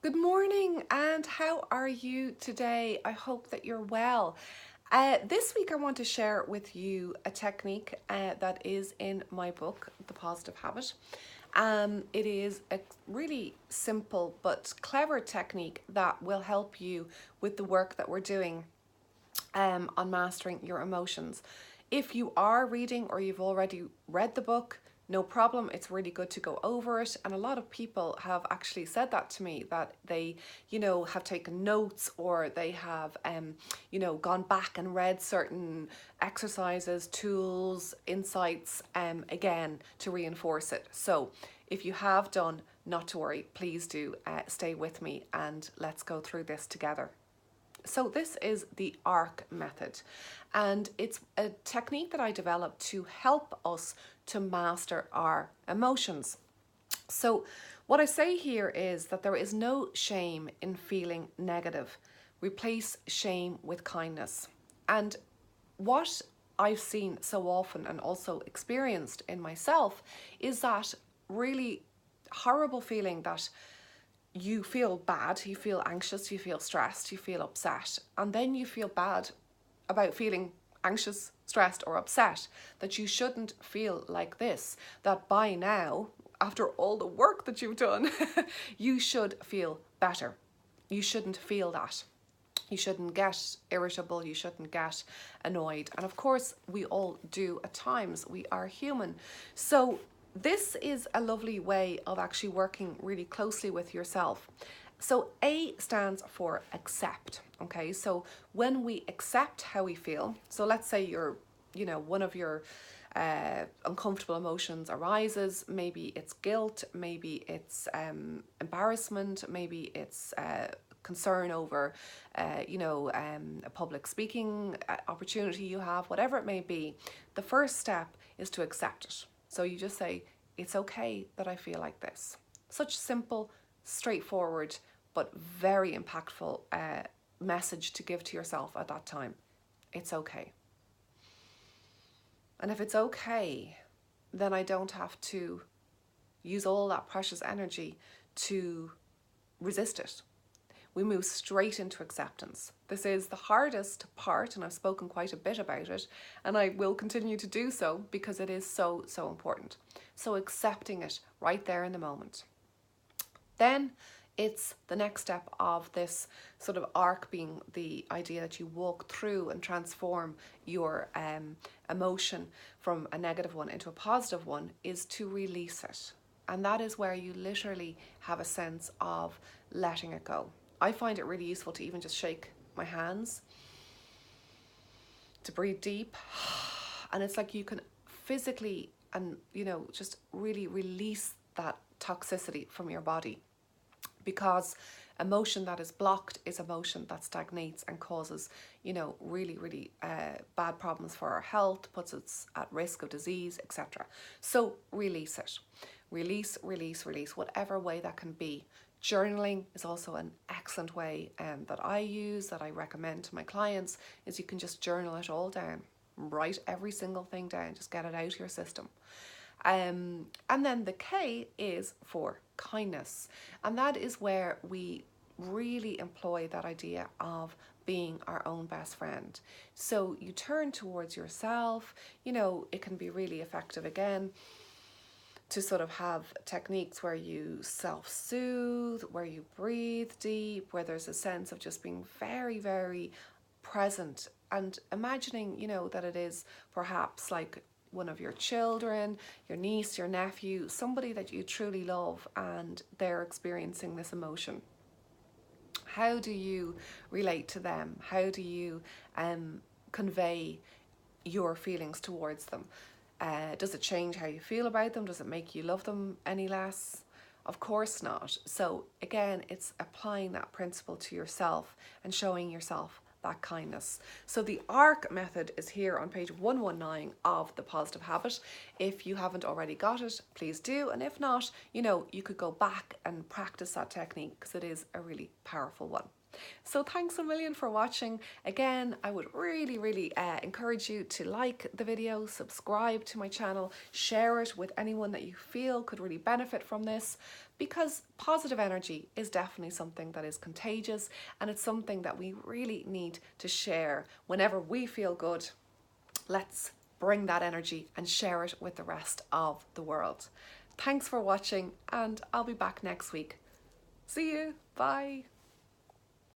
Good morning, and how are you today? I hope that you're well. This week I want to share with you a technique that is in my book, The Positive Habit. It is a really simple but clever technique that will help you with the work that we're doing on mastering your emotions. If you are reading or you've already read the book, no problem. It's really good to go over it. And a lot of people have actually said that to me, that they, have taken notes, or they have, gone back and read certain exercises, tools, insights, again, to reinforce it. So if you have done, not to worry, please do stay with me and let's go through this together. So this is the ARK method, and it's a technique that I developed to help us to master our emotions. So what I say here is that there is no shame in feeling negative. Replace shame with kindness. And what I've seen so often and also experienced in myself is that really horrible feeling that you feel bad, you feel anxious, you feel stressed, you feel upset, and then you feel bad about feeling anxious, stressed, or upset, that you shouldn't feel like this, that by now, after all the work that you've done, you should feel better. You shouldn't feel that. You shouldn't get irritable, you shouldn't get annoyed. And of course, we all do at times. We are human. So this is a lovely way of actually working really closely with yourself. So A stands for accept. Okay, so when we accept how we feel, so let's say one of your uncomfortable emotions arises. Maybe it's guilt, maybe it's embarrassment, maybe it's concern over, a public speaking opportunity you have, whatever it may be. The first step is to accept it. So you just say, it's okay that I feel like this. Such simple, straightforward, but very impactful message to give to yourself at that time. It's okay. And if it's okay, then I don't have to use all that precious energy to resist it. We move straight into acceptance. This is the hardest part, and I've spoken quite a bit about it, and I will continue to do so because it is so, so important. So accepting it right there in the moment. Then it's the next step of this sort of arc, being the idea that you walk through and transform your emotion from a negative one into a positive one, is to release it. And that is where you literally have a sense of letting it go. I find it really useful to even just shake my hands, to breathe deep. And it's like you can physically and, just really release that toxicity from your body. Because emotion that is blocked is emotion that stagnates and causes, really, really bad problems for our health, puts us at risk of disease, etc. So release it. Release, release, release, whatever way that can be. Journaling is also an excellent way that I use, that I recommend to my clients, is you can just journal it all down. Write every single thing down, just get it out of your system. And then the K is for kindness. And that is where we really employ that idea of being our own best friend. So you turn towards yourself, it can be really effective again to sort of have techniques where you self-soothe, where you breathe deep, where there's a sense of just being very, very present and imagining, that it is perhaps like one of your children, your niece, your nephew, somebody that you truly love, and they're experiencing this emotion. How do you relate to them? How do you convey your feelings towards them? Does it change how you feel about them? Does it make you love them any less? Of course not. So again, it's applying that principle to yourself and showing yourself that kindness. So the ARK method is here on page 119 of The Positive Habit. If you haven't already got it, please do. And if not, you could go back and practice that technique because it is a really powerful one. So thanks a million for watching. Again, I would really, really encourage you to like the video, subscribe to my channel, share it with anyone that you feel could really benefit from this. because positive energy is definitely something that is contagious, and it's something that we really need to share. Whenever we feel good, let's bring that energy and share it with the rest of the world. Thanks for watching, and I'll be back next week. See you. Bye.